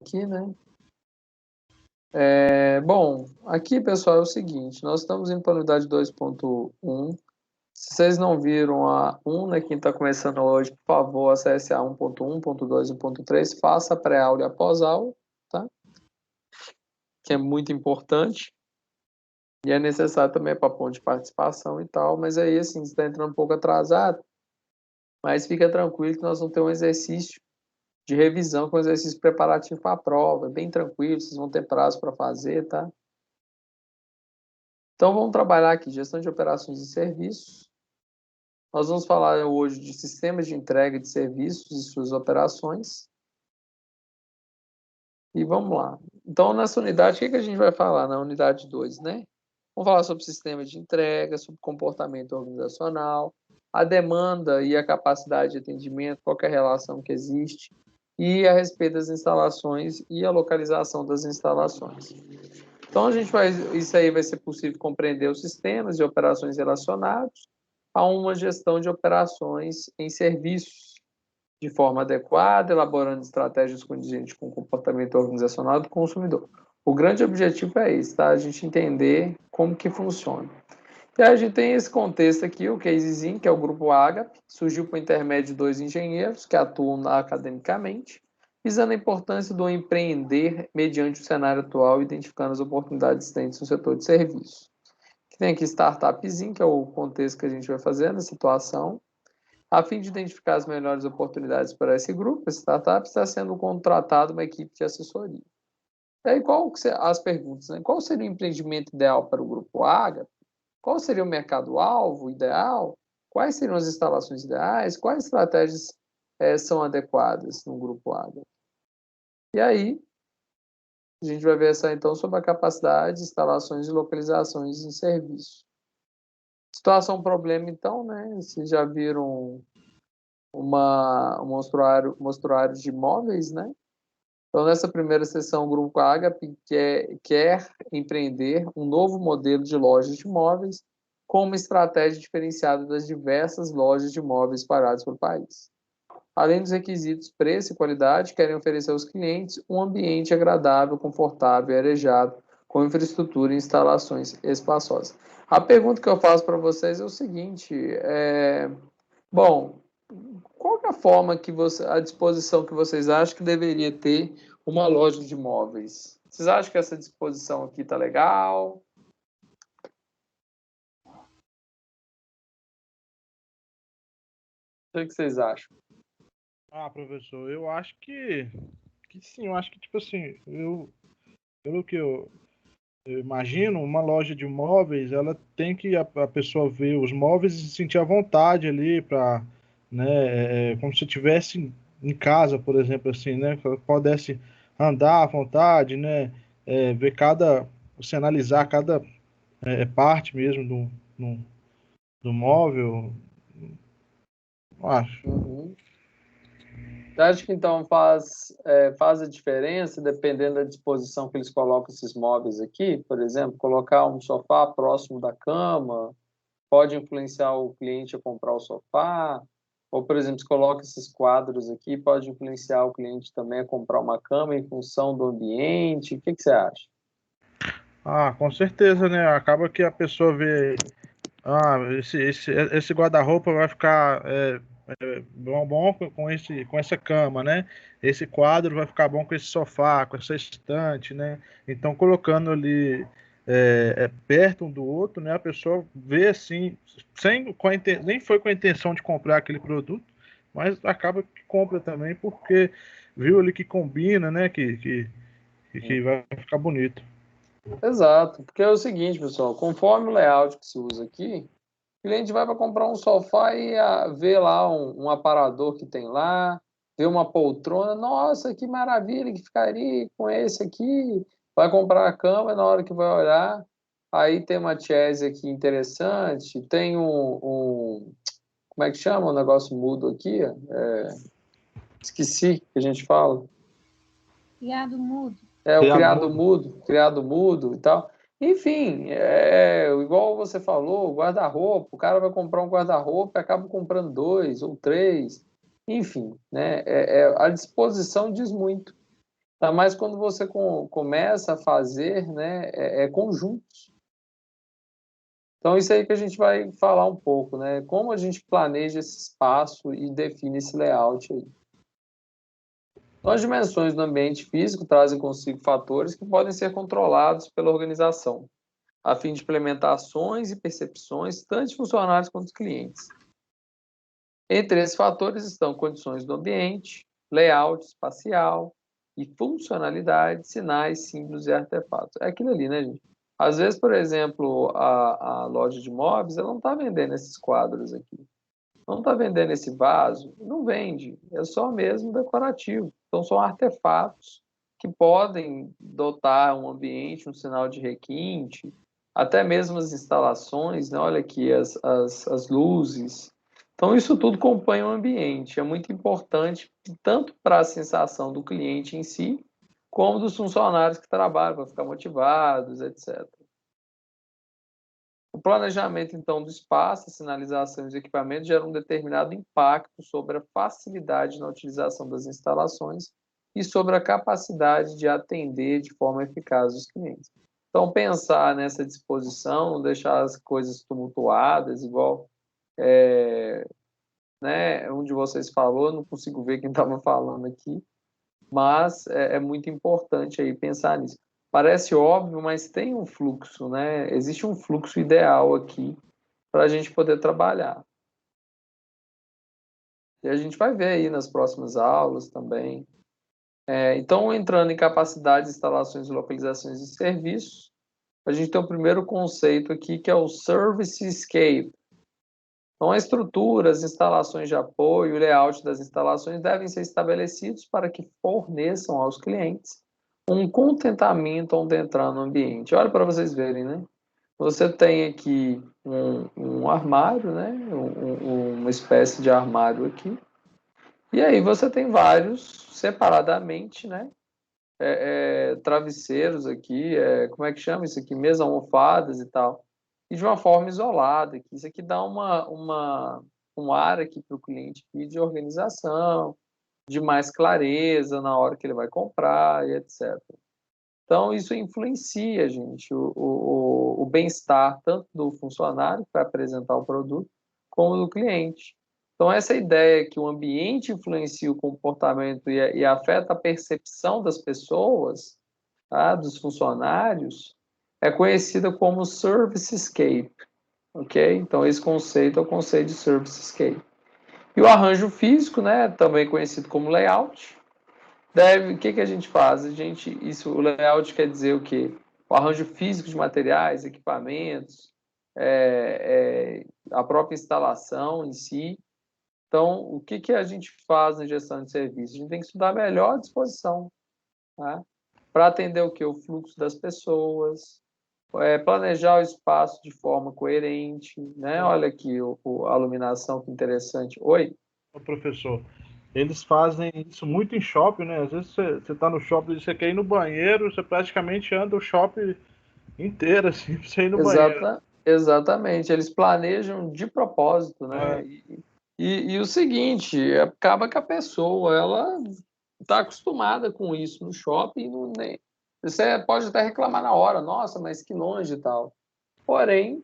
Aqui, né? Bom, aqui, pessoal, é o seguinte, nós estamos indo para a unidade 2.1. Se vocês não viram a 1, né, quem está começando hoje, por favor, acesse a 1.1, 1.2, 1.3, faça a pré-aula e a pós-aula, tá? Que é muito importante. E é necessário também para ponto de participação e tal, mas aí, assim, você está entrando um pouco atrasado, mas fica tranquilo que nós vamos ter um exercício de revisão com exercício preparativo para a prova, é bem tranquilo, vocês vão ter prazo para fazer, tá? Então, vamos trabalhar aqui, gestão de operações e serviços. Nós vamos falar hoje de sistemas de entrega de serviços e suas operações. E vamos lá. Então, nessa unidade, o que a gente vai falar na unidade 2, né? Vamos falar sobre sistema de entrega, sobre comportamento organizacional, a demanda e a capacidade de atendimento, qual é a relação que existe, e a respeito das instalações e a localização das instalações. Então, isso aí vai ser possível compreender os sistemas e operações relacionados a uma gestão de operações em serviços de forma adequada, elaborando estratégias condizentes com o comportamento organizacional do consumidor. O grande objetivo é esse, tá? A gente entender como que funciona. E aí a gente tem esse contexto aqui, o casezinho, que é o grupo Agape, surgiu por intermédio de dois engenheiros que atuam academicamente, visando a importância do empreender mediante o cenário atual, identificando as oportunidades existentes no setor de serviços. Que tem aqui Startupzinho, que é o contexto que a gente vai fazer na situação. A fim de identificar as melhores oportunidades para esse grupo, essa startup, está sendo contratada uma equipe de assessoria. E aí, as perguntas, né? Qual seria o empreendimento ideal para o grupo Aga? Qual seria o mercado-alvo ideal? Quais seriam as instalações ideais? Quais estratégias são adequadas no grupo Aga? E aí, a gente vai versar então sobre a capacidade, instalações e localizações em serviço. Situação problema, então, né? Vocês já viram um mostruário de imóveis, né? Então, nessa primeira sessão, o Grupo Agape quer empreender um novo modelo de lojas de imóveis com uma estratégia diferenciada das diversas lojas de imóveis espalhadas pelo país. Além dos requisitos preço e qualidade, querem oferecer aos clientes um ambiente agradável, confortável e arejado, com infraestrutura e instalações espaçosas. A pergunta que eu faço para vocês é o seguinte: bom, qual que é a forma a disposição que vocês acham que deveria ter uma loja de imóveis? Vocês acham que essa disposição aqui tá legal? O que vocês acham? Ah, professor, eu acho que sim, eu acho que, tipo assim, pelo que eu imagino, uma loja de móveis, ela tem que a pessoa ver os móveis e se sentir à vontade ali para, né, como se estivesse em casa, por exemplo, assim, né, que ela pudesse andar à vontade, né, ver você analisar cada parte mesmo do móvel, eu acho. Uhum. Você acha que então faz a diferença dependendo da disposição que eles colocam esses móveis aqui? Por exemplo, colocar um sofá próximo da cama pode influenciar o cliente a comprar o sofá? Ou, por exemplo, se coloca esses quadros aqui, pode influenciar o cliente também a comprar uma cama em função do ambiente? O que você acha? Ah, com certeza, né? Acaba que a pessoa vê, esse guarda-roupa vai ficar bom com essa cama, né? Esse quadro vai ficar bom com esse sofá, com essa estante, né? Então, colocando ali perto um do outro, né? A pessoa vê assim, nem foi com a intenção de comprar aquele produto, mas acaba que compra também porque viu ali que combina, né? Que vai ficar bonito. Exato, porque é o seguinte, pessoal, conforme o layout que se usa aqui, o cliente vai para comprar um sofá e vê lá um aparador que tem lá, vê uma poltrona, nossa, que maravilha que ficaria com esse aqui. Vai comprar a cama, na hora que vai olhar, aí tem uma chaise aqui interessante, tem como é que chama o negócio mudo aqui? Esqueci que a gente fala. Criado mudo. É o Criado mudo. criado mudo e tal. Enfim, igual você falou, guarda-roupa, o cara vai comprar um guarda-roupa e acaba comprando dois ou três. Enfim, né? A disposição diz muito. Tá? Mas quando você começa a fazer, né, conjuntos. Então, isso aí que a gente vai falar um pouco, né? Como a gente planeja esse espaço e define esse layout aí. Então, as dimensões do ambiente físico trazem consigo fatores que podem ser controlados pela organização, a fim de implementar ações e percepções, tanto de funcionários quanto de clientes. Entre esses fatores estão condições do ambiente, layout espacial e funcionalidade, sinais, símbolos e artefatos. É aquilo ali, né, gente? Às vezes, por exemplo, a loja de móveis, ela não está vendendo esses quadros aqui. Não está vendendo esse vaso. Não vende. É só mesmo decorativo. Então, são artefatos que podem dotar um ambiente, um sinal de requinte, até mesmo as instalações, né? Olha aqui, as luzes. Então, isso tudo compõe o ambiente. É muito importante, tanto para a sensação do cliente em si, como dos funcionários que trabalham, para ficar motivados, etc. O planejamento, então, do espaço, a sinalização e os equipamentos geram um determinado impacto sobre a facilidade na utilização das instalações e sobre a capacidade de atender de forma eficaz os clientes. Então, pensar nessa disposição, não deixar as coisas tumultuadas, igual né, um de vocês falou, não consigo ver quem estava falando aqui, mas é muito importante aí pensar nisso. Parece óbvio, mas tem um fluxo, né? Existe um fluxo ideal aqui para a gente poder trabalhar. E a gente vai ver aí nas próximas aulas também. Então, entrando em capacidades, instalações, localizações e serviços, a gente tem o primeiro conceito aqui, que é o Service Scape. Então, a estrutura, as instalações de apoio, o layout das instalações devem ser estabelecidos para que forneçam aos clientes um contentamento onde entrar no ambiente. Olha para vocês verem, né? Você tem aqui um armário, né? Uma espécie de armário aqui. E aí você tem vários separadamente, né? Travesseiros aqui, como é que chama isso aqui? Mesa, almofadas e tal. E de uma forma isolada. Aqui. Isso aqui dá um ar aqui para o cliente aqui de organização, de mais clareza na hora que ele vai comprar e etc. Então, isso influencia, gente, o bem-estar tanto do funcionário que vai apresentar o produto, como do cliente. Então, essa ideia que o ambiente influencia o comportamento e afeta a percepção das pessoas, tá, dos funcionários, é conhecida como Servicescape, ok? Então, esse conceito é o conceito de Servicescape. E o arranjo físico, né, também conhecido como layout, o que a gente faz? O layout quer dizer o quê? O arranjo físico de materiais, equipamentos, a própria instalação em si. Então, o que a gente faz na gestão de serviços? A gente tem que estudar melhor a disposição, tá? Para atender o quê? O fluxo das pessoas, planejar o espaço de forma coerente, né? Olha aqui a iluminação, que interessante. Oi? Ô, professor, eles fazem isso muito em shopping, né? Às vezes você tá no shopping e você quer ir no banheiro, você praticamente anda o shopping inteiro, assim, pra você ir no banheiro. Exatamente, eles planejam de propósito, né? É, E o seguinte, acaba que a pessoa, ela está acostumada com isso no shopping, você pode até reclamar na hora, nossa, mas que longe e tal. Porém,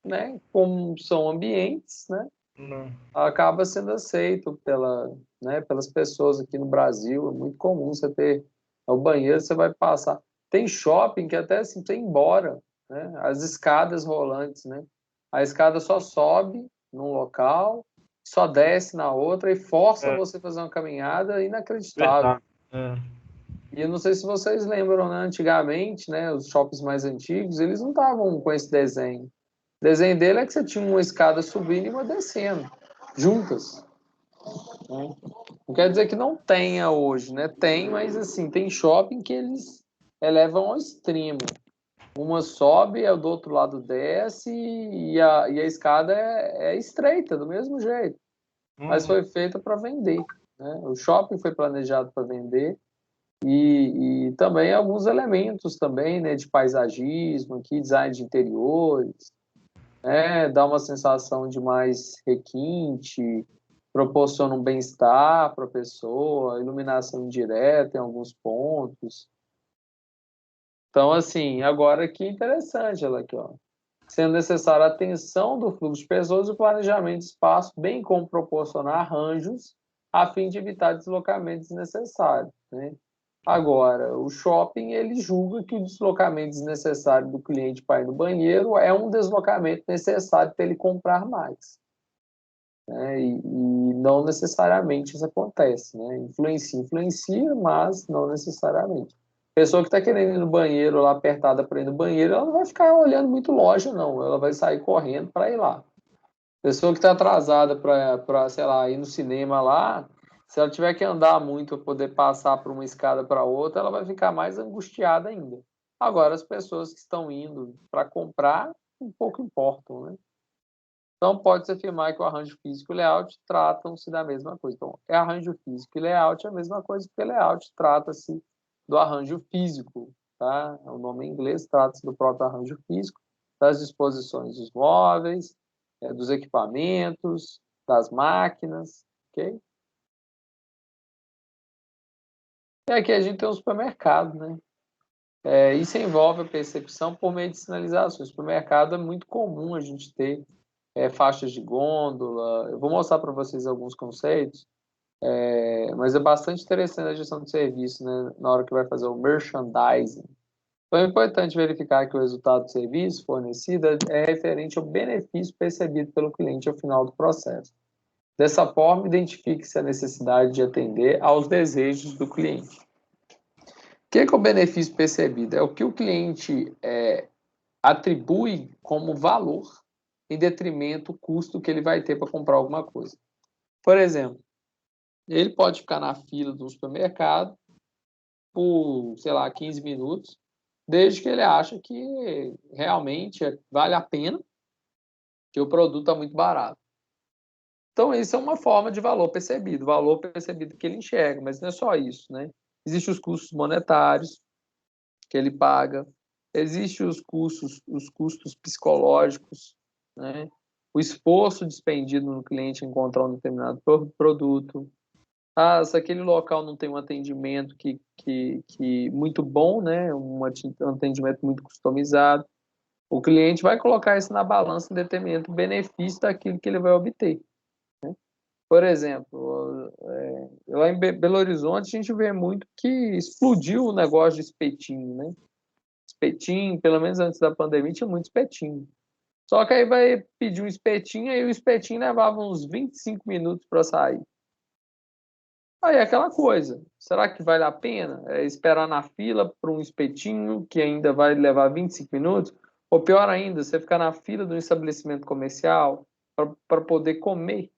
né, como são ambientes, né, não. acaba sendo aceito pelas pessoas aqui no Brasil. É muito comum você ter o banheiro, você vai passar. Tem shopping que até assim, tem embora, né? As escadas rolantes, né? A escada só sobe num local, só desce na outra e força É, você a fazer uma caminhada inacreditável. verdade. É. E eu não sei se vocês lembram, né? Antigamente, né? Os shoppings mais antigos, eles não estavam com esse desenho. O desenho dele é que você tinha uma escada subindo e uma descendo, juntas, né? Não quer dizer que não tenha hoje, né? Tem, mas assim, tem shopping que eles elevam ao extremo. Uma sobe, do outro lado desce e a escada é estreita, do mesmo jeito. Mas Uhum. foi feita para vender, né? O shopping foi planejado para vender e também alguns elementos também, né? De paisagismo, aqui, design de interiores, né? Dá uma sensação de mais requinte, proporciona um bem-estar para a pessoa, iluminação indireta em alguns pontos. Então, assim, agora que interessante, ela aqui, ó. Sendo necessária a atenção do fluxo de pessoas e o planejamento de espaço, bem como proporcionar arranjos a fim de evitar deslocamentos desnecessários, né? Agora, o shopping, ele julga que o deslocamento desnecessário do cliente para ir no banheiro é um deslocamento necessário para ele comprar mais, né? E não necessariamente isso acontece, né? Influencia, mas não necessariamente. Pessoa que está querendo ir no banheiro, lá apertada para ir no banheiro, ela não vai ficar olhando muito loja, não. Ela vai sair correndo para ir lá. Pessoa que está atrasada para, sei lá, ir no cinema lá, se ela tiver que andar muito para poder passar por uma escada para outra, ela vai ficar mais angustiada ainda. Agora, as pessoas que estão indo para comprar, um pouco importam, né? Então, pode-se afirmar que o arranjo físico e o layout tratam-se da mesma coisa. Então, arranjo físico e layout é a mesma coisa, porque layout trata-se do arranjo físico, tá? O nome em inglês trata-se do próprio arranjo físico, das disposições dos móveis, dos equipamentos, das máquinas, ok? E aqui a gente tem um supermercado, né? Isso envolve a percepção por meio de sinalizações. No supermercado é muito comum a gente ter faixas de gôndola. Eu vou mostrar para vocês alguns conceitos, mas é bastante interessante a gestão de serviço, né? Na hora que vai fazer o merchandising. Então é importante verificar que o resultado do serviço fornecido é referente ao benefício percebido pelo cliente ao final do processo. Dessa forma, identifique-se a necessidade de atender aos desejos do cliente. O que é o benefício percebido? É o que o cliente atribui como valor em detrimento do custo que ele vai ter para comprar alguma coisa. Por exemplo, ele pode ficar na fila do supermercado por, sei lá, 15 minutos, desde que ele acha que realmente vale a pena, que o produto está muito barato. Então, isso é uma forma de valor percebido que ele enxerga, mas não é só isso, né? Existem os custos monetários que ele paga, existem os custos psicológicos, né? O esforço despendido no cliente em encontrar um determinado produto. Se aquele local não tem um atendimento que muito bom, né? Um atendimento muito customizado, o cliente vai colocar isso na balança em detrimento do benefício daquilo que ele vai obter. Por exemplo, lá em Belo Horizonte a gente vê muito que explodiu o negócio de espetinho, né? Espetinho, pelo menos antes da pandemia, tinha muito espetinho. Só que aí vai pedir um espetinho, aí o espetinho levava uns 25 minutos para sair. Aí é aquela coisa, será que vale a pena esperar na fila para um espetinho que ainda vai levar 25 minutos? Ou pior ainda, você ficar na fila de um estabelecimento comercial para poder comer,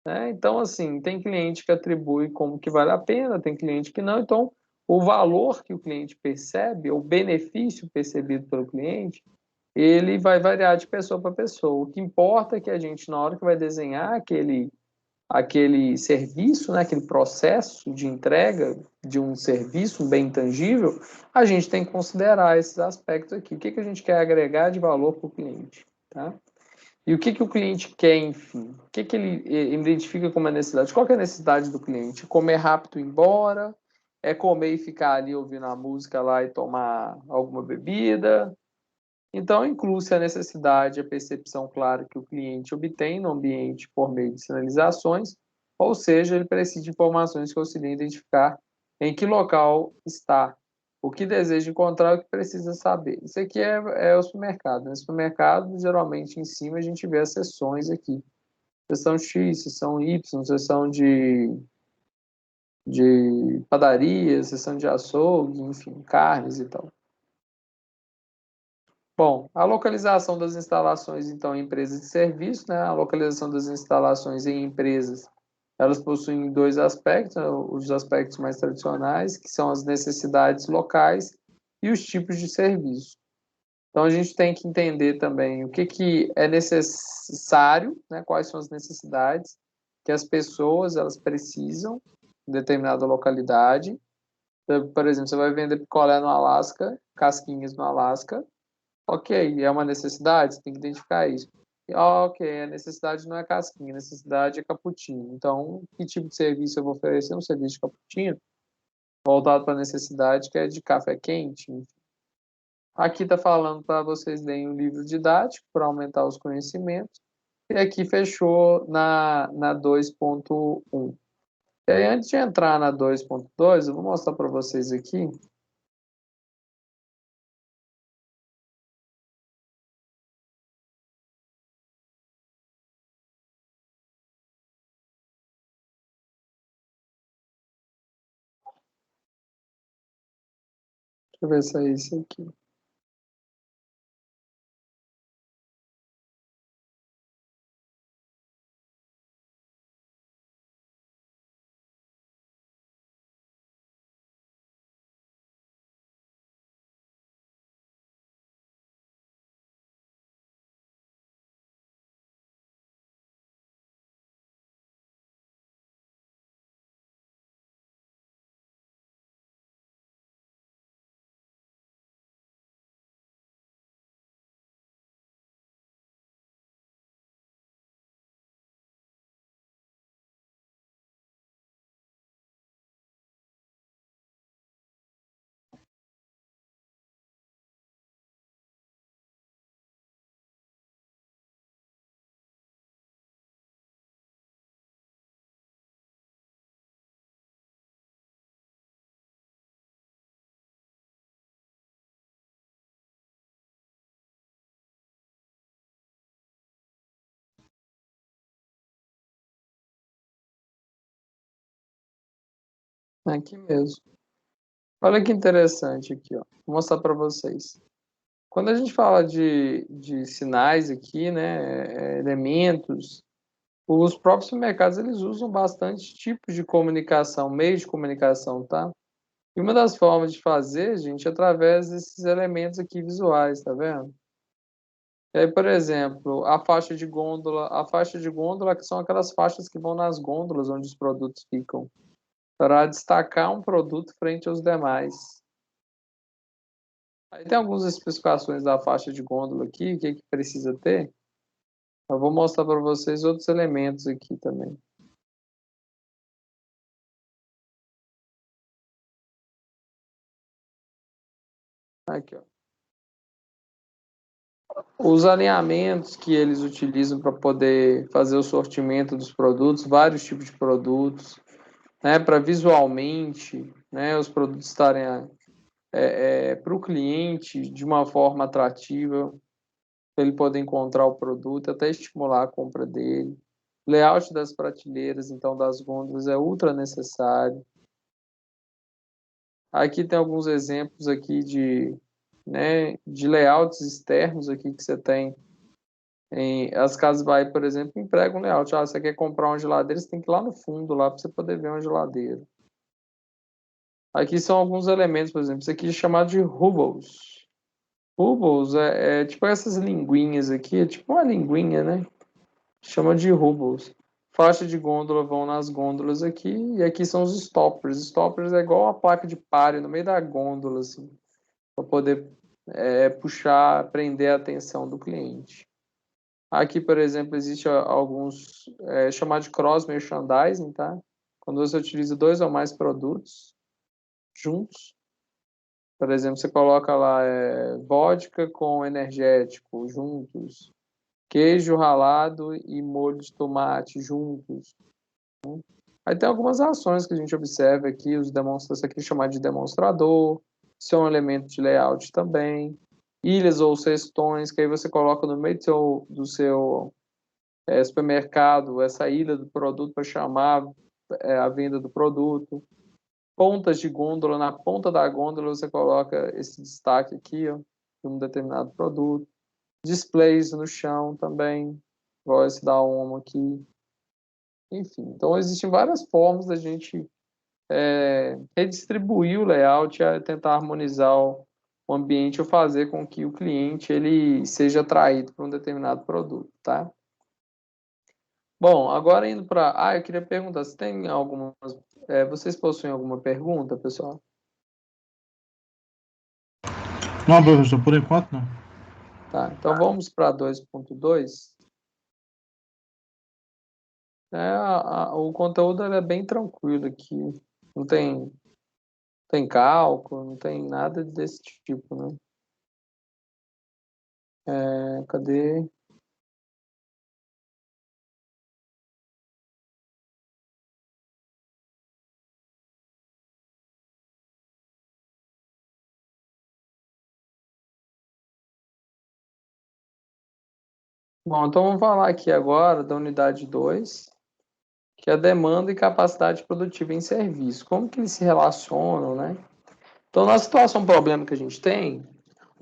né? Então, assim, tem cliente que atribui como que vale a pena, tem cliente que não. Então, o valor que o cliente percebe, o benefício percebido pelo cliente, ele vai variar de pessoa para pessoa. O que importa é que a gente, na hora que vai desenhar aquele serviço, né, aquele processo de entrega de um serviço, um bem intangível, a gente tem que considerar esses aspectos aqui. O que a gente quer agregar de valor para o cliente, tá? E o que o cliente quer, enfim? O que ele identifica como a necessidade? Qual que é a necessidade do cliente? Comer rápido e ir embora? É comer e ficar ali ouvindo a música lá e tomar alguma bebida? Então, inclui-se a necessidade, a percepção clara que o cliente obtém no ambiente por meio de sinalizações, ou seja, ele precisa de informações que auxiliem a identificar em que local está, o que deseja encontrar e o que precisa saber. Isso aqui é o supermercado. No supermercado, geralmente, em cima, a gente vê as seções aqui. Seção X, seção Y, seção de padaria, seção de açougue, enfim, carnes e tal. Bom, a localização das instalações, então, em empresas de serviço, né? A localização das instalações em empresas, elas possuem dois aspectos, né? Os aspectos mais tradicionais, que são as necessidades locais e os tipos de serviço. Então, a gente tem que entender também o que é necessário, né? Quais são as necessidades que as pessoas elas precisam em determinada localidade. Por exemplo, você vai vender picolé no Alasca, casquinhas no Alasca. Ok, é uma necessidade, você tem que identificar isso. Ok, a necessidade não é casquinha, a necessidade é cappuccino. Então, que tipo de serviço eu vou oferecer? Um serviço de cappuccino voltado para a necessidade, que é de café quente. Aqui está falando para vocês lerem o livro didático para aumentar os conhecimentos. E aqui fechou na 2.1. E aí, antes de entrar na 2.2, eu vou mostrar para vocês aqui. Deixa eu ver se é isso aqui. Aqui mesmo. Olha que interessante aqui, ó. Vou mostrar para vocês. Quando a gente fala de sinais aqui, né, elementos, os próprios mercados eles usam bastante tipos de comunicação, meios de comunicação, tá? E uma das formas de fazer, gente, é através desses elementos aqui visuais, tá vendo? E aí, por exemplo, a faixa de gôndola que são aquelas faixas que vão nas gôndolas onde os produtos ficam, para destacar um produto frente aos demais. Aí tem algumas especificações da faixa de gôndola aqui, o que que precisa ter. Eu vou mostrar para vocês outros elementos aqui também. Aqui, ó. Os alinhamentos que eles utilizam para poder fazer o sortimento dos produtos, vários tipos de produtos, né, para visualmente, né, os produtos estarem para o cliente de uma forma atrativa, para ele poder encontrar o produto, até estimular a compra dele. Layout das prateleiras, então, das gôndolas é ultra necessário. Aqui tem alguns exemplos aqui né, de layouts externos aqui que você tem. As Casas Bahia, por exemplo, empregam um layout. Ah, você quer comprar uma geladeira, você tem que ir lá no fundo, lá, para você poder ver uma geladeira. Aqui são alguns elementos, por exemplo, isso aqui é chamado de Hubbles. Hubbles é tipo essas linguinhas aqui, é tipo uma linguinha, né? Chama de Hubbles. Faixa de gôndola vão nas gôndolas aqui, e aqui são os stoppers. Stoppers é igual a placa de pare no meio da gôndola, assim, para poder puxar, prender a atenção do cliente. Aqui, por exemplo, existe alguns chamados de cross merchandising, tá? Quando você utiliza dois ou mais produtos juntos. Por exemplo, você coloca lá vodka com energético juntos, queijo ralado e molho de tomate juntos. Aí tem algumas ações que a gente observa aqui, os demonstradores aqui chamado de demonstrador, são um elemento de layout também. Ilhas ou cestões, que aí você coloca no meio do seu supermercado essa ilha do produto para chamar a venda do produto. Pontas de gôndola, na ponta da gôndola você coloca esse destaque aqui, ó, de um determinado produto. Displays no chão também, igual esse da OMO aqui. Enfim, então existem várias formas da gente redistribuir o layout, tentar harmonizar o ambiente ou fazer com que o cliente ele seja atraído por um determinado produto, tá? Bom, agora indo para... Ah, eu queria perguntar, se tem algumas... vocês possuem alguma pergunta, pessoal? Não, professor, por enquanto não. Tá, então vamos para 2.2. O conteúdo ele é bem tranquilo aqui. Não tem cálculo, não tem nada desse tipo, né? Cadê? Bom, então vamos falar aqui agora da unidade 2, que é a demanda e capacidade produtiva em serviço. Como que eles se relacionam, né? Então, na situação problema que a gente tem,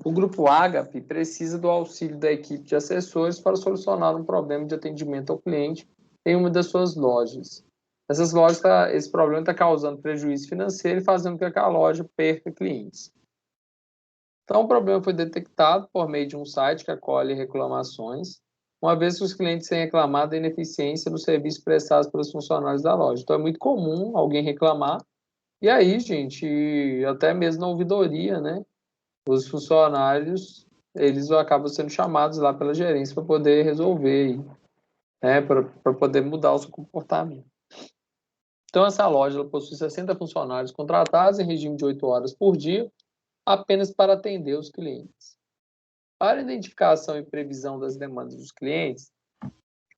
o grupo Agape precisa do auxílio da equipe de assessores para solucionar um problema de atendimento ao cliente em uma das suas lojas. Essas lojas, esse problema está causando prejuízo financeiro e fazendo com que a loja perca clientes. Então, o problema foi detectado por meio de um site que acolhe reclamações, uma vez que os clientes têm reclamado da ineficiência dos serviços prestados pelos funcionários da loja. Então, é muito comum alguém reclamar, e aí, gente, até mesmo na ouvidoria, né? Os funcionários, eles acabam sendo chamados lá pela gerência para poder resolver, né? Para poder mudar o seu comportamento. Então, essa loja ela possui 60 funcionários contratados em regime de 8 horas por dia, apenas para atender os clientes. Para identificação e previsão das demandas dos clientes,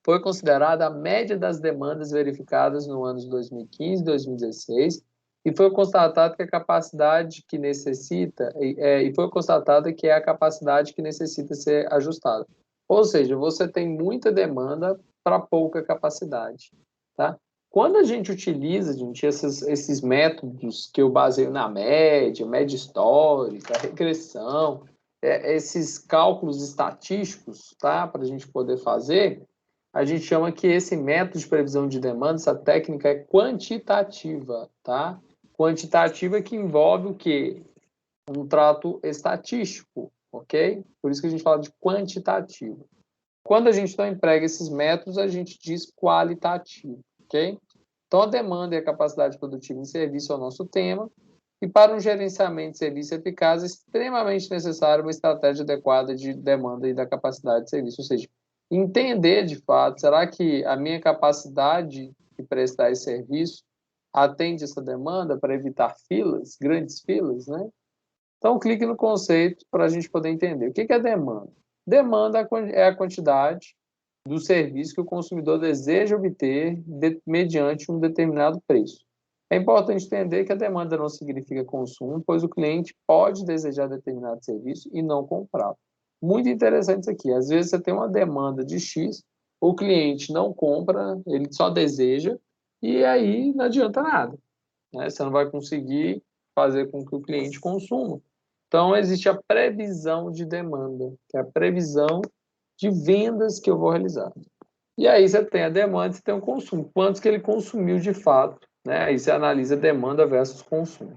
foi considerada a média das demandas verificadas no ano de 2015 e 2016 e foi constatado que a capacidade que necessita e foi constatada que é a capacidade que necessita ser ajustada. Ou seja, você tem muita demanda para pouca capacidade, tá? Quando a gente utiliza, gente, esses métodos que eu baseio na média histórica, regressão, esses cálculos estatísticos, tá? Para a gente poder fazer, a gente chama que esse método de previsão de demanda, essa técnica é quantitativa, tá? Quantitativa que envolve o quê? Um trato estatístico, ok? Por isso que a gente fala de quantitativo. Quando a gente não emprega esses métodos, a gente diz qualitativo, ok? Então, a demanda e a capacidade produtiva em serviço é o nosso tema, e para um gerenciamento de serviço eficaz é extremamente necessário uma estratégia adequada de demanda e da capacidade de serviço, ou seja, entender de fato, será que a minha capacidade de prestar esse serviço atende essa demanda para evitar filas, grandes filas, né? Então, clique no conceito para a gente poder entender. O que é demanda? Demanda é a quantidade do serviço que o consumidor deseja obter mediante um determinado preço. É importante entender que a demanda não significa consumo, pois o cliente pode desejar determinado serviço e não comprá-lo. Muito interessante isso aqui. Às vezes você tem uma demanda de X, o cliente não compra, ele só deseja, e aí não adianta nada, né? Você não vai conseguir fazer com que o cliente consuma. Então, existe a previsão de demanda, que é a previsão de vendas que eu vou realizar. E aí você tem a demanda, você tem o consumo, quantos que ele consumiu de fato, né? Aí você analisa demanda versus consumo.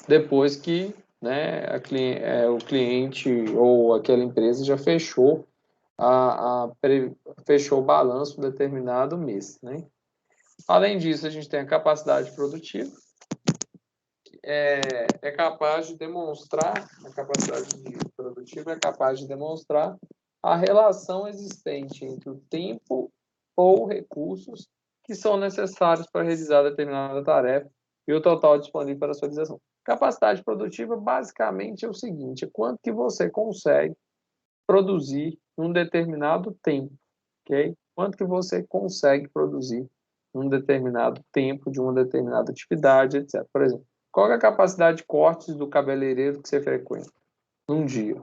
Depois que, né, o cliente ou aquela empresa já fechou fechou o balanço um determinado mês, né? Além disso, a gente tem a capacidade produtiva, é capaz de demonstrar, a capacidade produtiva é capaz de demonstrar a relação existente entre o tempo ou recursos que são necessários para realizar determinada tarefa e o total disponível para a sua realização. Capacidade produtiva basicamente é o seguinte, é quanto que você consegue produzir em um determinado tempo, ok? Quanto que você consegue produzir em um determinado tempo de uma determinada atividade, etc. Por exemplo, qual é a capacidade de cortes do cabeleireiro que você frequenta num dia,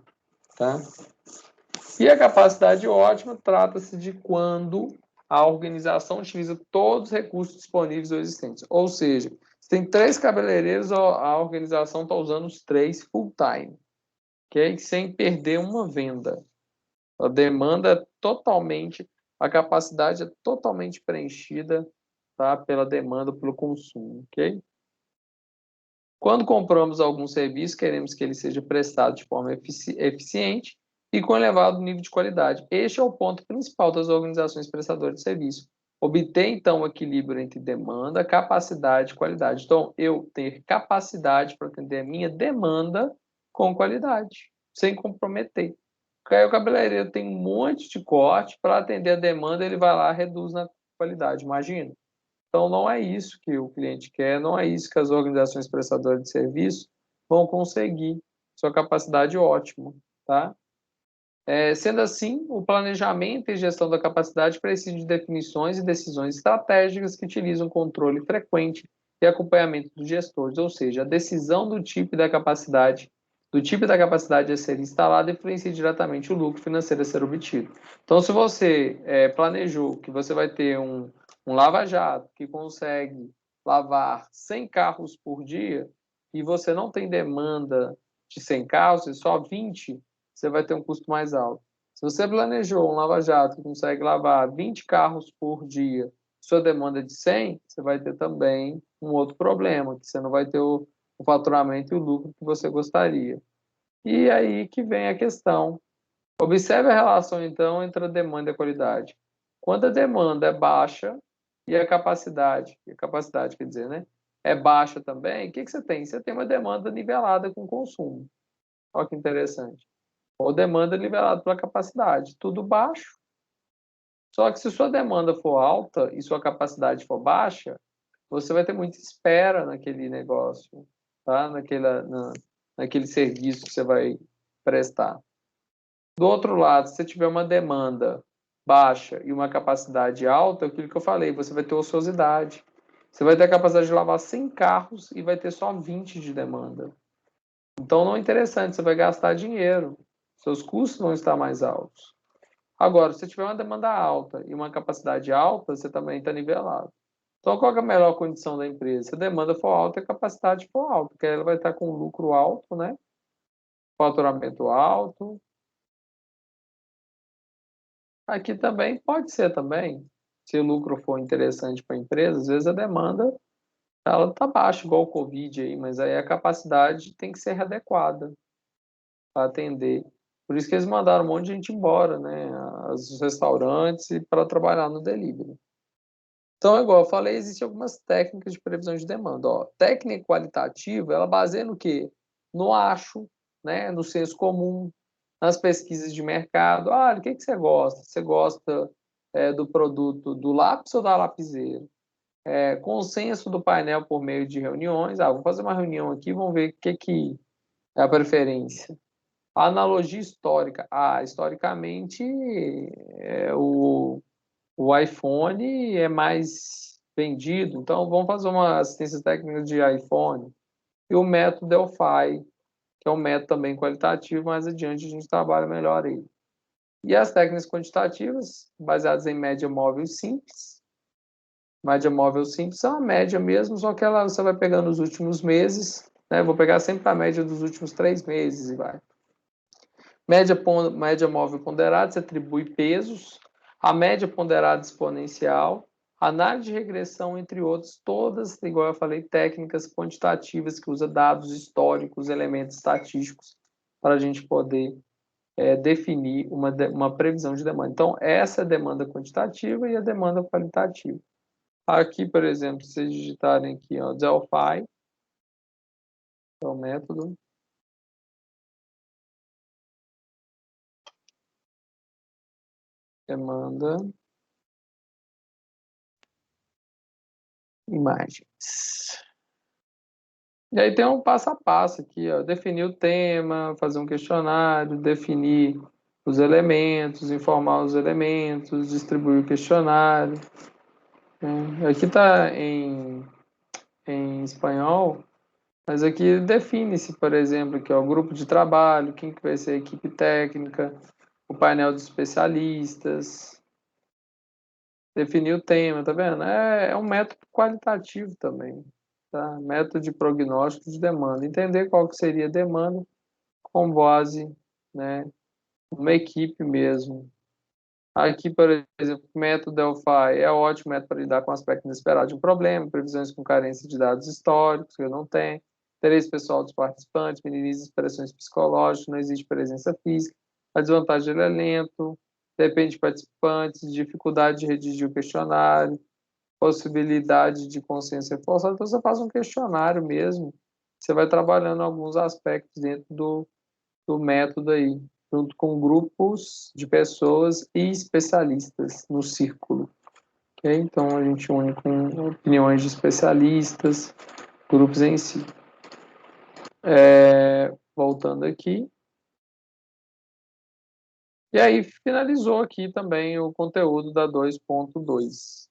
tá? E a capacidade ótima trata-se de quando a organização utiliza todos os recursos disponíveis ou existentes. Ou seja, se tem 3 cabeleireiros, a organização está usando os 3 full time, ok? Sem perder uma venda. A demanda é totalmente, a capacidade é totalmente preenchida, tá? Pela demanda, pelo consumo, ok? Quando compramos algum serviço, queremos que ele seja prestado de forma eficiente e com elevado nível de qualidade. Este é o ponto principal das organizações prestadoras de serviço. Obter, então, o equilíbrio entre demanda, capacidade e qualidade. Então, eu ter capacidade para atender a minha demanda com qualidade, sem comprometer. Porque aí o cabeleireiro tem um monte de corte para atender a demanda, ele vai lá, reduz qualidade, imagina. Então, não é isso que o cliente quer, não é isso que as organizações prestadoras de serviço vão conseguir. Sua capacidade ótima, tá? Sendo assim, o planejamento e gestão da capacidade precisam de definições e decisões estratégicas que utilizam controle frequente e acompanhamento dos gestores, ou seja, a decisão do tipo da capacidade a ser instalada influencia diretamente o lucro financeiro a ser obtido. Então, se você planejou que você vai ter um lava-jato que consegue lavar 100 carros por dia e você não tem demanda de 100 carros, e só 20, você vai ter um custo mais alto. Se você planejou um lava-jato que consegue lavar 20 carros por dia, sua demanda é de 100, você vai ter também um outro problema, que você não vai ter o faturamento e o lucro que você gostaria. E aí que vem a questão. Observe a relação, então, entre a demanda e a qualidade. Quando a demanda é baixa e a capacidade quer dizer, né, é baixa também, o que você tem? Você tem uma demanda nivelada com o consumo. Olha que interessante. Ou demanda nivelada pela capacidade. Tudo baixo. Só que se sua demanda for alta e sua capacidade for baixa, você vai ter muita espera naquele negócio, tá? Naquele serviço que você vai prestar. Do outro lado, se você tiver uma demanda baixa e uma capacidade alta, aquilo que eu falei, você vai ter ociosidade. Você vai ter a capacidade de lavar 100 carros e vai ter só 20 de demanda. Então não é interessante, você vai gastar dinheiro. Seus custos vão estar mais altos. Agora, se você tiver uma demanda alta e uma capacidade alta, você também está nivelado. Então, qual é a melhor condição da empresa? Se a demanda for alta e a capacidade for alta, porque ela vai estar com lucro alto, né? Faturamento alto. Aqui também pode ser também, se o lucro for interessante para a empresa, às vezes a demanda ela está baixa, igual o Covid aí, mas aí a capacidade tem que ser adequada para atender. Por isso que eles mandaram um monte de gente embora, né? Os restaurantes e para trabalhar no delivery. Então, igual eu falei, existem algumas técnicas de previsão de demanda. Ó, técnica qualitativa, ela baseia no quê? No acho, né? No senso comum, nas pesquisas de mercado. Ah, o que você gosta? Você gosta do produto do lápis ou da lapiseira? Consenso do painel por meio de reuniões. Ah, vou fazer uma reunião aqui, vamos ver o que é a preferência. A analogia histórica. Ah, historicamente, o iPhone é mais vendido, então vamos fazer uma assistência técnica de iPhone. E o método Delphi, que é um método também qualitativo, mais adiante a gente trabalha melhor ele. E as técnicas quantitativas, baseadas em média móvel simples. Média móvel simples é uma média mesmo, só que ela você vai pegando os últimos meses, né? Vou pegar sempre a média dos últimos 3 meses e vai. Média móvel ponderada, você atribui pesos, a média ponderada exponencial, análise de regressão, entre outros, todas, igual eu falei, técnicas quantitativas que usa dados históricos, elementos estatísticos, para a gente poder definir uma previsão de demanda. Então, essa é a demanda quantitativa e a demanda qualitativa. Aqui, por exemplo, se vocês digitarem aqui, ó, Delphi, é o método. Demanda. Imagens. E aí tem um passo a passo aqui, ó, definir o tema, fazer um questionário, definir os elementos, informar os elementos, distribuir o questionário. Aqui está em espanhol, mas aqui define-se, por exemplo, que é o grupo de trabalho, quem que vai ser a equipe técnica, o painel de especialistas, definir o tema, tá vendo? É um método qualitativo também, tá? Método de prognóstico de demanda. Entender qual que seria a demanda com base, né, numa equipe mesmo. Aqui, por exemplo, o método Delphi é ótimo método para lidar com aspectos inesperados de um problema, previsões com carência de dados históricos, que eu não tenho, interesse pessoal dos participantes, minimiza expressões psicológicas, não existe presença física, a desvantagem ele é lento, depende de participantes, dificuldade de redigir o questionário, possibilidade de consciência reforçada. Então, você faz um questionário mesmo, você vai trabalhando alguns aspectos dentro do método aí, junto com grupos de pessoas e especialistas no círculo, Ok? Então, a gente une com opiniões de especialistas, grupos em si. Voltando aqui. E aí, finalizou aqui também o conteúdo da 2.2.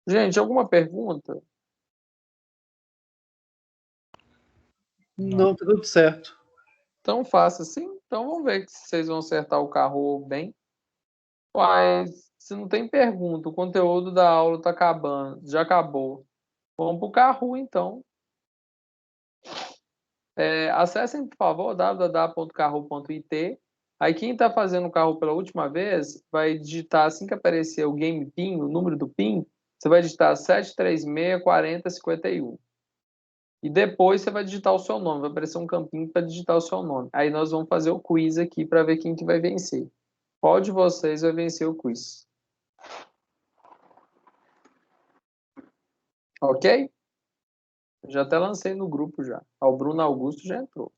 Gente, alguma pergunta? Não, tá tudo certo. Tão fácil assim? Então, vamos ver se vocês vão acertar o carro bem. Mas, se não tem pergunta, o conteúdo da aula está acabando, já acabou. Vamos para o carro, então. Acessem, por favor, www.carro.it. Aí, quem está fazendo o carro pela última vez, vai digitar, assim que aparecer o game PIN, o número do PIN, você vai digitar 7364051. E depois você vai digitar o seu nome, vai aparecer um campinho para digitar o seu nome. Aí nós vamos fazer o quiz aqui para ver quem que vai vencer. Qual de vocês vai vencer o quiz? Ok? Já até lancei no grupo já. O Bruno Augusto já entrou.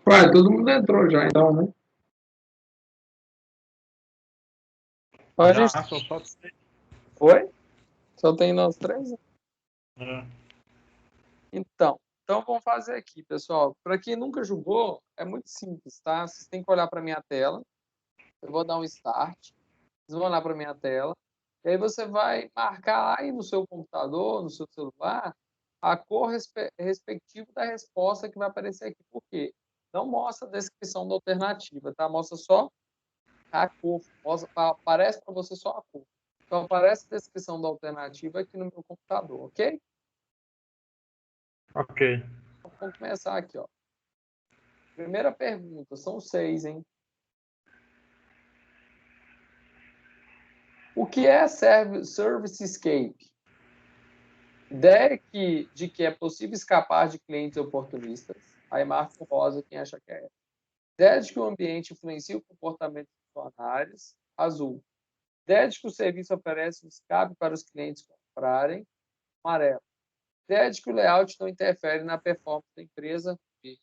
Ué, todo mundo entrou já, então, né? A Já, gente... só... Oi? Só tem nós três? É. Então vamos fazer aqui, pessoal. Para quem nunca jogou, é muito simples, tá? Vocês têm que olhar para minha tela. Eu vou dar um start. Vocês vão olhar para minha tela. E aí você vai marcar aí no seu computador, no seu celular, a cor respectiva da resposta que vai aparecer aqui. Por quê? Não mostra a descrição da alternativa, tá? Mostra só a cor. Aparece para você só a cor. Então, aparece a descrição da alternativa aqui no meu computador, ok? Ok. Então, vamos começar aqui, ó. Primeira pergunta, são 6, hein? O que é Service Escape? Ideia de que é possível escapar de clientes oportunistas. Aí marca o rosa quem acha que é. Ideia de que o ambiente influencia o comportamento dos funcionários. Azul. Ideia de que o serviço oferece um escape para os clientes comprarem. Amarelo. Ideia de que o layout não interfere na performance da empresa. Verde.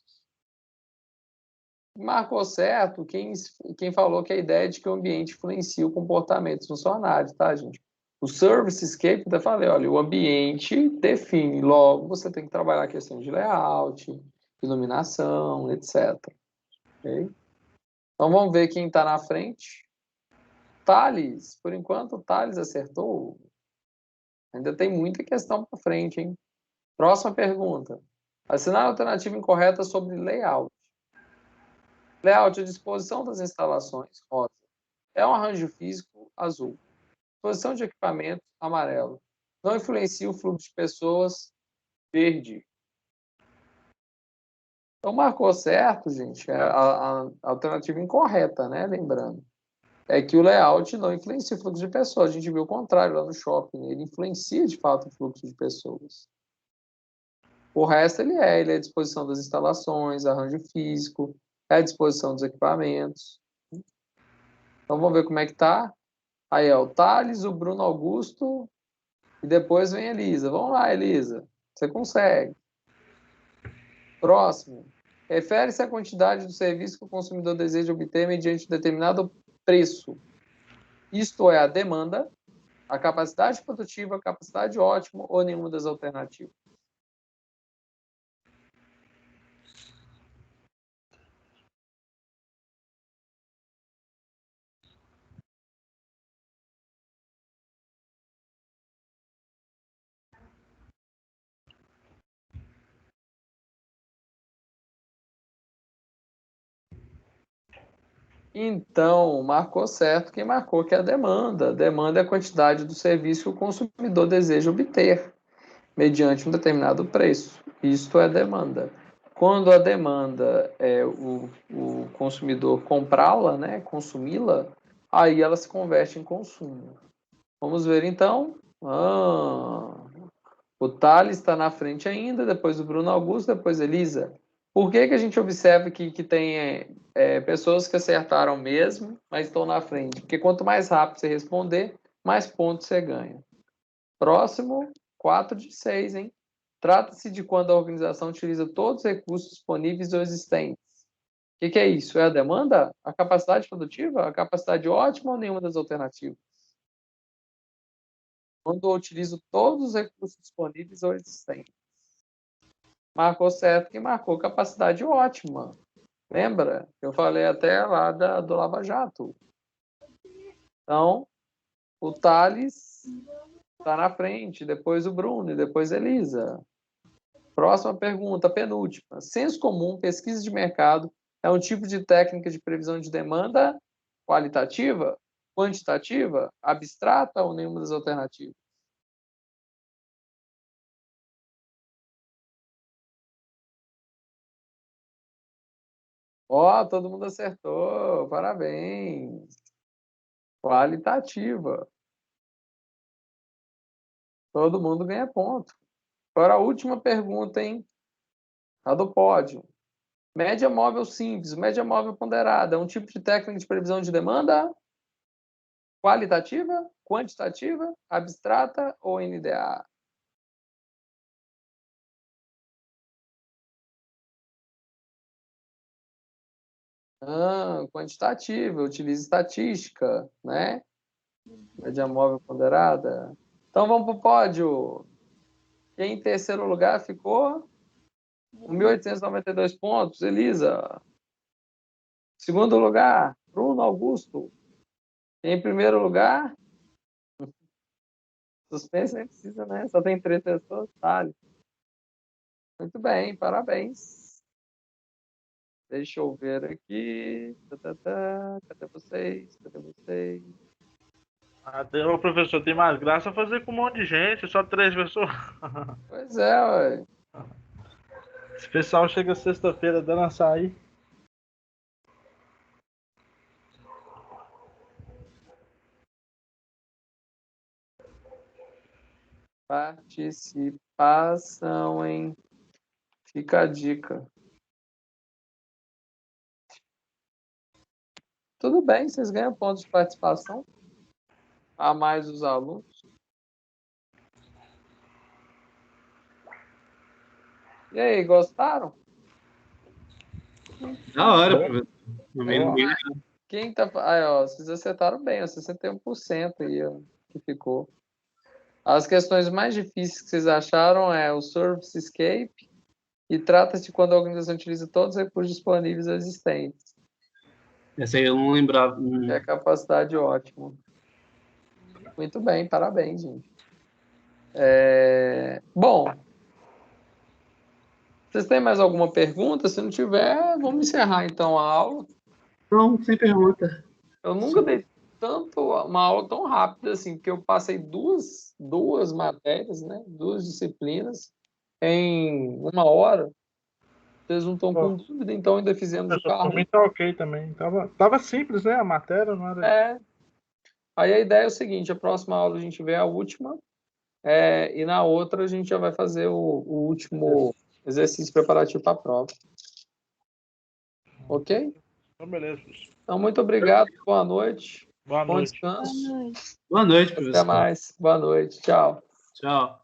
Marcou certo quem falou que a ideia de que o ambiente influencia o comportamento dos funcionários, tá, gente? O Service Escape, eu falei, olha, o ambiente define, logo você tem que trabalhar a questão de layout, iluminação, etc. Okay? Então vamos ver quem está na frente. Thales, por enquanto o Thales acertou. Ainda tem muita questão para frente, hein? Próxima pergunta. Assinar a alternativa incorreta sobre layout. Layout à disposição das instalações, rosa. É um arranjo físico, azul. Disposição de equipamento, amarelo. Não influencia o fluxo de pessoas, verde. Então, marcou certo, gente. É a alternativa incorreta, né? Lembrando. é que o layout não influencia o fluxo de pessoas. A gente viu o contrário lá no shopping. Ele influencia, de fato, o fluxo de pessoas. O resto, ele é a disposição das instalações, arranjo físico, é a disposição dos equipamentos. Então, vamos ver como é que tá. Aí, o Thales, o Bruno Augusto, e depois vem a Elisa. Vamos lá, Elisa. Você consegue. Próximo. Refere-se à quantidade do serviço que o consumidor deseja obter mediante determinado preço. Isto é, a demanda, a capacidade produtiva, a capacidade ótima ou nenhuma das alternativas. Então, marcou certo quem marcou que é a demanda. A demanda é a quantidade do serviço que o consumidor deseja obter, mediante um determinado preço. Isto é demanda. Quando a demanda é o consumidor comprá-la, né, consumi-la, aí ela se converte em consumo. Vamos ver então. O Thales está na frente ainda, depois o Bruno Augusto, depois Elisa. Por que a gente observa que tem pessoas que acertaram mesmo, mas estão na frente? Porque quanto mais rápido você responder, mais pontos você ganha. Próximo, 4 de 6, hein? Trata-se de quando a organização utiliza todos os recursos disponíveis ou existentes. O que é isso? É a demanda? A capacidade produtiva? A capacidade ótima ou nenhuma das alternativas? Quando eu utilizo todos os recursos disponíveis ou existentes. Marcou certo que marcou capacidade ótima. Lembra? Eu falei até lá do Lava Jato. Então, o Thales está na frente, depois o Bruno e depois a Elisa. Próxima pergunta, penúltima. Senso comum, pesquisa de mercado, é um tipo de técnica de previsão de demanda qualitativa, quantitativa, abstrata ou nenhuma das alternativas? Ó, todo mundo acertou. Parabéns. Qualitativa. Todo mundo ganha ponto. Agora a última pergunta, hein? A do pódio. Média móvel simples, média móvel ponderada, é um tipo de técnica de previsão de demanda qualitativa, quantitativa, abstrata ou NDA? Quantitativa, utiliza estatística, né? Média móvel ponderada. Então vamos para o pódio. Quem em terceiro lugar ficou? Com 1.892 pontos, Elisa. Segundo lugar, Bruno Augusto. Em primeiro lugar, suspense nem precisa, né? Só tem 3 pessoas, tá? Muito bem, parabéns. Deixa eu ver aqui. Cadê vocês? Cadê vocês? Ô, professor, tem mais graça fazer com um monte de gente, só 3 pessoas. Pois é, ué. Esse pessoal chega sexta-feira dando açaí. Participação, hein? Fica a dica. Tudo bem, vocês ganham pontos de participação. A mais os alunos. E aí, gostaram? Da hora, professor. Quem tá. Aí, ó, vocês acertaram bem, ó, 61% aí, ó, que ficou. As questões mais difíceis que vocês acharam é o Service Escape e trata-se de quando a organização utiliza todos os recursos disponíveis existentes. Essa aí eu não lembrava. É a capacidade ótima. Muito bem, parabéns, gente. Bom, vocês têm mais alguma pergunta? Se não tiver, vamos encerrar então a aula. Não, sem pergunta. Eu nunca dei uma aula tão rápida assim, porque eu passei duas matérias, né? 2 disciplinas em 1 hora. Vocês não estão com dúvida, então ainda fizemos o Professor, carro. pra mim tá ok também. Tava simples, né? A matéria não era. É. Aí a ideia é o seguinte: a próxima aula a gente vê a última, e na outra a gente já vai fazer o último exercício preparativo para a prova. Ok? Então, beleza, professor. Então, muito obrigado, boa noite, Boa bom noite. Boa descanso, noite. Boa noite, até professor. mais, boa noite, tchau. Tchau.